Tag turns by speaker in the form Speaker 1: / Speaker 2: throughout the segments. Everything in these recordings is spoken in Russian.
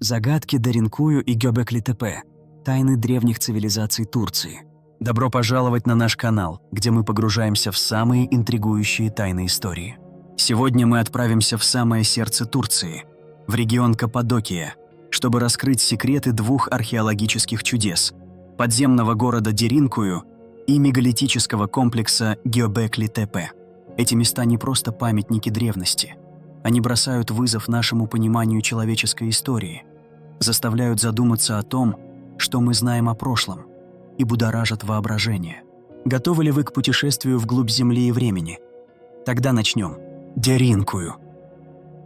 Speaker 1: Загадки Деринкую и Göbekli-Tepe. Тайны древних цивилизаций Турции. Добро пожаловать на наш канал, где мы погружаемся в самые интригующие тайны истории. Сегодня мы отправимся в самое сердце Турции, в регион Каппадокия, чтобы раскрыть секреты двух археологических чудес – подземного города Деринкую и мегалитического комплекса Göbekli-Tepe. Эти места не просто памятники древности. Они бросают вызов нашему пониманию человеческой истории, заставляют задуматься о том, что мы знаем о прошлом, и будоражат воображение. Готовы ли вы к путешествию вглубь Земли и времени? Тогда начнем. Деринкую.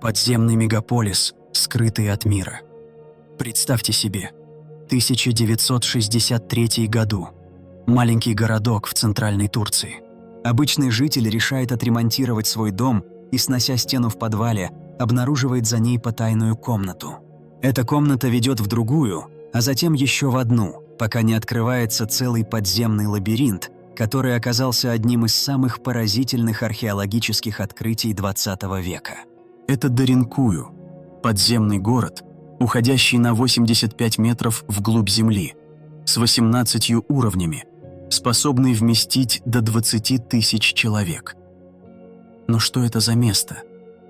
Speaker 1: Подземный мегаполис, скрытый от мира. Представьте себе, 1963 году. Маленький городок в центральной Турции. Обычный житель решает отремонтировать свой дом и, снося стену в подвале, обнаруживает за ней потайную комнату. Эта комната ведет в другую, а затем еще в одну, пока не открывается целый подземный лабиринт, который оказался одним из самых поразительных археологических открытий XX века. Это Деринкую, подземный город, уходящий на 85 метров вглубь Земли, с 18 уровнями, способный вместить до 20 тысяч человек. Но что это за место?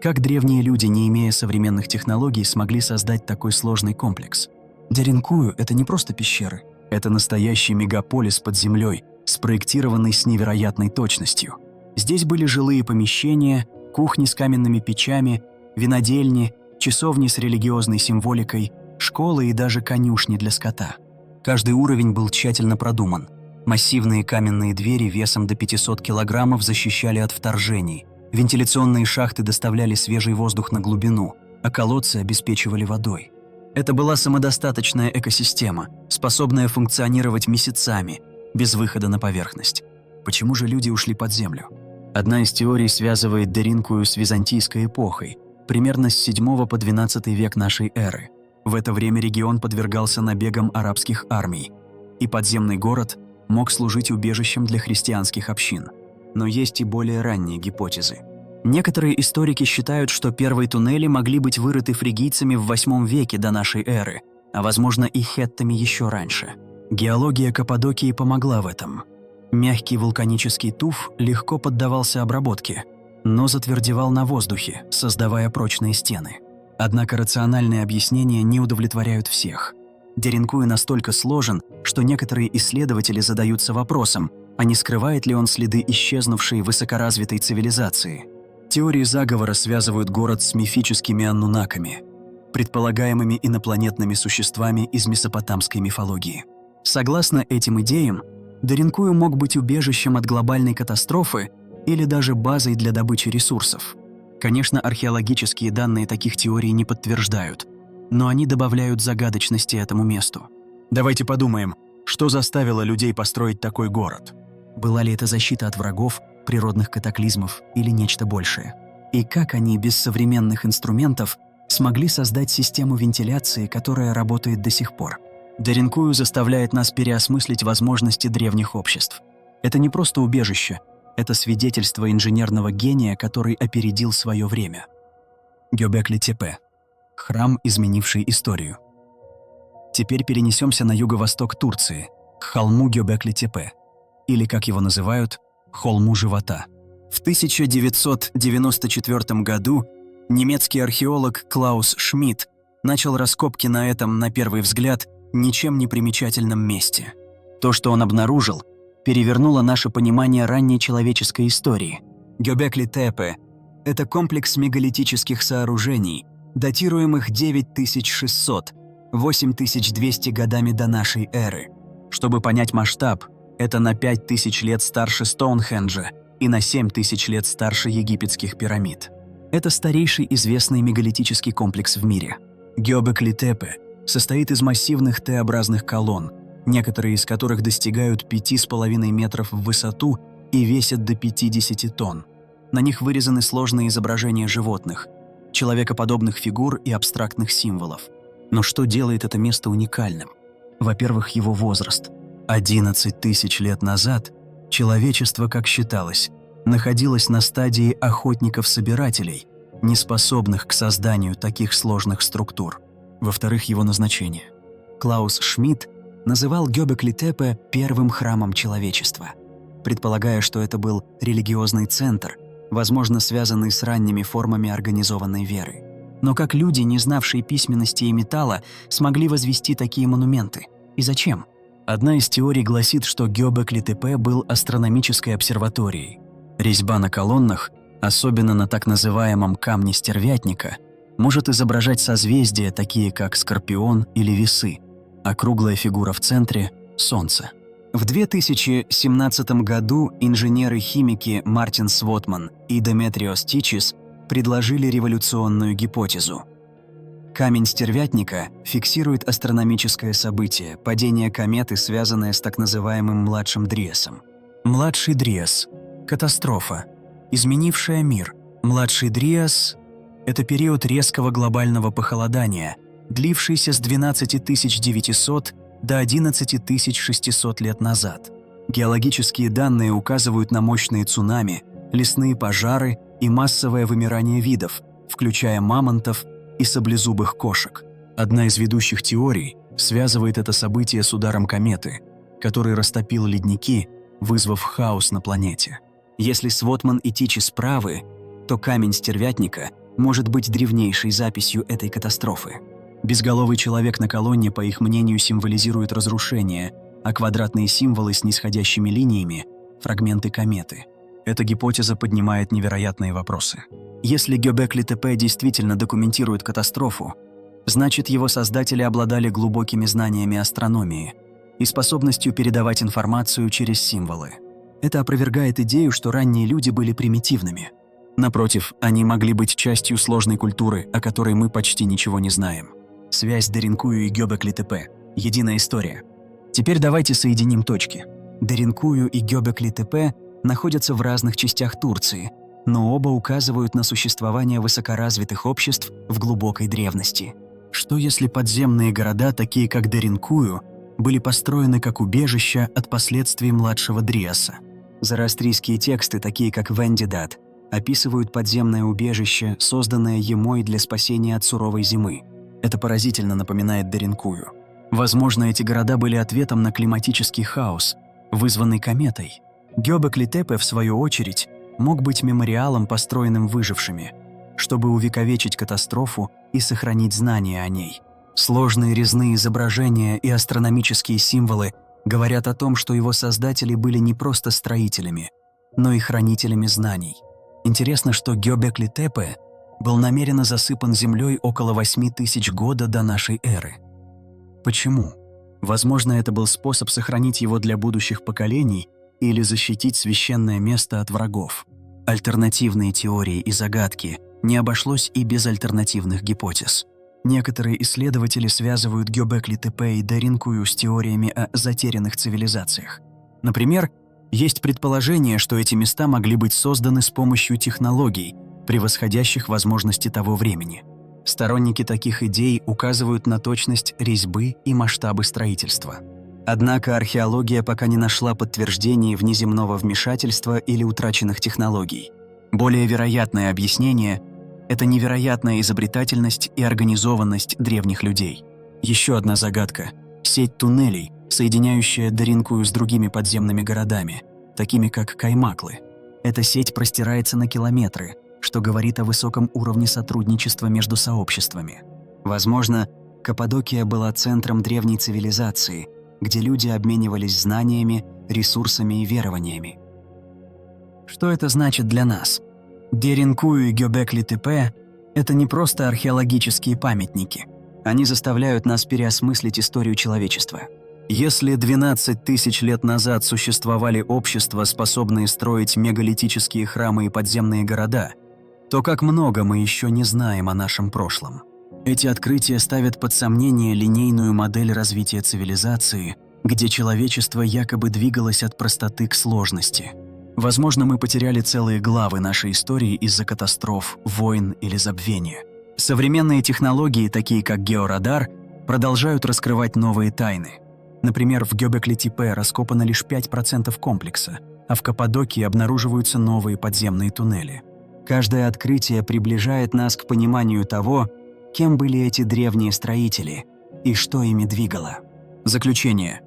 Speaker 1: Как древние люди, не имея современных технологий, смогли создать такой сложный комплекс? Деринкую – это не просто пещеры. Это настоящий мегаполис под землей, спроектированный с невероятной точностью. Здесь были жилые помещения, кухни с каменными печами, винодельни, часовни с религиозной символикой, школы и даже конюшни для скота. Каждый уровень был тщательно продуман. Массивные каменные двери весом до 500 килограммов защищали от вторжений. Вентиляционные шахты доставляли свежий воздух на глубину, а колодцы обеспечивали водой. Это была самодостаточная экосистема, способная функционировать месяцами, без выхода на поверхность. Почему же люди ушли под землю? Одна из теорий связывает Деринкую с византийской эпохой, примерно с 7 по 12 век нашей эры. В это время регион подвергался набегам арабских армий, и подземный город мог служить убежищем для христианских общин. Но есть и более ранние гипотезы. Некоторые историки считают, что первые туннели могли быть вырыты фригийцами в 8 веке до нашей эры, а возможно и хеттами еще раньше. Геология Каппадокии помогла в этом. Мягкий вулканический туф легко поддавался обработке, но затвердевал на воздухе, создавая прочные стены. Однако рациональные объяснения не удовлетворяют всех. Деринкую настолько сложен, что некоторые исследователи задаются вопросом, а не скрывает ли он следы исчезнувшей высокоразвитой цивилизации. Теории заговора связывают город с мифическими аннунаками, предполагаемыми инопланетными существами из месопотамской мифологии. Согласно этим идеям, Деринкую мог быть убежищем от глобальной катастрофы или даже базой для добычи ресурсов. Конечно, археологические данные таких теорий не подтверждают, но они добавляют загадочности этому месту. Давайте подумаем, что заставило людей построить такой город? Была ли это защита от врагов, природных катаклизмов или нечто большее? И как они без современных инструментов смогли создать систему вентиляции, которая работает до сих пор? Деринкую заставляет нас переосмыслить возможности древних обществ. Это не просто убежище, это свидетельство инженерного гения, который опередил свое время. Göbekli-Tepe. Храм, изменивший историю. Теперь перенесемся на юго-восток Турции, к холму Göbekli-Tepe, или, как его называют, холму живота. В 1994 году немецкий археолог Клаус Шмидт начал раскопки на этом, на первый взгляд, ничем не примечательном месте. То, что он обнаружил, перевернуло наше понимание ранней человеческой истории. Göbekli-Tepe – это комплекс мегалитических сооружений, датируемых 9600–8200 годами до нашей эры. Чтобы понять масштаб, это на 5000 лет старше Стоунхенджа и на 7000 лет старше египетских пирамид. Это старейший известный мегалитический комплекс в мире. Göbekli-Tepe состоит из массивных Т-образных колонн, некоторые из которых достигают 5,5 метров в высоту и весят до 50 тонн. На них вырезаны сложные изображения животных, человекоподобных фигур и абстрактных символов. Но что делает это место уникальным? Во-первых, его возраст. 11 тысяч лет назад человечество, как считалось, находилось на стадии охотников-собирателей, не способных к созданию таких сложных структур. Во-вторых, его назначение. Клаус Шмидт называл Гёбекли-Тепе первым храмом человечества, предполагая, что это был религиозный центр, возможно, связанный с ранними формами организованной веры. Но как люди, не знавшие письменности и металла, смогли возвести такие монументы? И зачем? Одна из теорий гласит, что Гёбекли-Тепе был астрономической обсерваторией. Резьба на колоннах, особенно на так называемом камне стервятника, может изображать созвездия, такие как Скорпион или Весы, а круглая фигура в центре – Солнце. В 2017 году инженеры-химики Мартин Свотман и Деметриос Тичис предложили революционную гипотезу. Камень стервятника фиксирует астрономическое событие – падение кометы, связанное с так называемым Младшим Дриасом. Младший Дриас – катастрофа, изменившая мир. Младший Дриас – это период резкого глобального похолодания, длившийся с 12900 до 11600 лет назад. Геологические данные указывают на мощные цунами, лесные пожары и массовое вымирание видов, включая мамонтов и саблезубых кошек. Одна из ведущих теорий связывает это событие с ударом кометы, который растопил ледники, вызвав хаос на планете. Если Свотман и Тичис правы, то камень стервятника может быть древнейшей записью этой катастрофы. Безголовый человек на колонне, по их мнению, символизирует разрушение, а квадратные символы с нисходящими линиями – фрагменты кометы. Эта гипотеза поднимает невероятные вопросы. Если Гёбекли-Тепе действительно документирует катастрофу, значит, его создатели обладали глубокими знаниями астрономии и способностью передавать информацию через символы. Это опровергает идею, что ранние люди были примитивными. Напротив, они могли быть частью сложной культуры, о которой мы почти ничего не знаем. Связь Деринкую и Гёбекли-Тепе – единая история. Теперь давайте соединим точки. Деринкую и Гёбекли-Тепе находятся в разных частях Турции, но оба указывают на существование высокоразвитых обществ в глубокой древности. Что если подземные города, такие как Деринкую, были построены как убежища от последствий Младшего Дриаса? Зороастрийские тексты, такие как Вендидат, описывают подземное убежище, созданное Емой для спасения от суровой зимы. Это поразительно напоминает Деринкую. Возможно, эти города были ответом на климатический хаос, вызванный кометой. Гёбекли-Тепе, в свою очередь, мог быть мемориалом, построенным выжившими, чтобы увековечить катастрофу и сохранить знания о ней. Сложные резные изображения и астрономические символы говорят о том, что его создатели были не просто строителями, но и хранителями знаний. Интересно, что Гёбекли-Тепе был намеренно засыпан землей около 8000 года до нашей эры. Почему? Возможно, это был способ сохранить его для будущих поколений или защитить священное место от врагов. Альтернативные теории и загадки не обошлось и без альтернативных гипотез. Некоторые исследователи связывают Гёбекли-Тепе и Деринкую с теориями о затерянных цивилизациях. Например, есть предположение, что эти места могли быть созданы с помощью технологий, превосходящих возможности того времени. Сторонники таких идей указывают на точность резьбы и масштабы строительства. Однако археология пока не нашла подтверждений внеземного вмешательства или утраченных технологий. Более вероятное объяснение – это невероятная изобретательность и организованность древних людей. Еще одна загадка – сеть туннелей, соединяющая Деринкую с другими подземными городами, такими как Каймаклы. Эта сеть простирается на километры, что говорит о высоком уровне сотрудничества между сообществами. Возможно, Каппадокия была центром древней цивилизации, где люди обменивались знаниями, ресурсами и верованиями. Что это значит для нас? Деринкую и Гёбекли-Тепе – это не просто археологические памятники. Они заставляют нас переосмыслить историю человечества. Если 12 тысяч лет назад существовали общества, способные строить мегалитические храмы и подземные города, то как много мы еще не знаем о нашем прошлом. Эти открытия ставят под сомнение линейную модель развития цивилизации, где человечество якобы двигалось от простоты к сложности. Возможно, мы потеряли целые главы нашей истории из-за катастроф, войн или забвения. Современные технологии, такие как георадар, продолжают раскрывать новые тайны. Например, в Гёбекли-Тепе раскопано лишь 5% комплекса, а в Каппадокии обнаруживаются новые подземные туннели. Каждое открытие приближает нас к пониманию того, Кем были эти древние строители и что ими двигало? Заключение.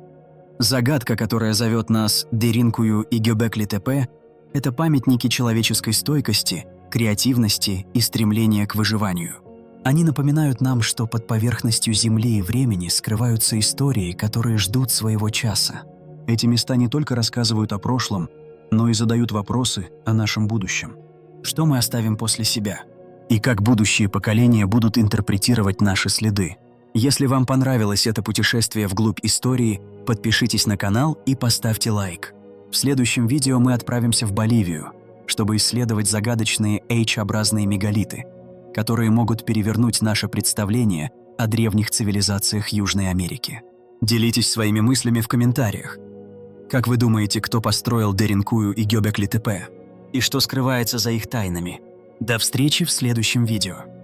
Speaker 1: Загадка, которая зовет нас Деринкую и Гёбекли-Тепе, это памятники человеческой стойкости, креативности и стремления к выживанию. Они напоминают нам, что под поверхностью Земли и времени скрываются истории, которые ждут своего часа. Эти места не только рассказывают о прошлом, но и задают вопросы о нашем будущем. Что мы оставим после себя? И как будущие поколения будут интерпретировать наши следы? Если вам понравилось это путешествие вглубь истории, подпишитесь на канал и поставьте лайк. В следующем видео мы отправимся в Боливию, чтобы исследовать загадочные H-образные мегалиты, которые могут перевернуть наше представление о древних цивилизациях Южной Америки. Делитесь своими мыслями в комментариях. Как вы думаете, кто построил Деринкую и Гёбекли-Тепе? И что скрывается за их тайнами? До встречи в следующем видео.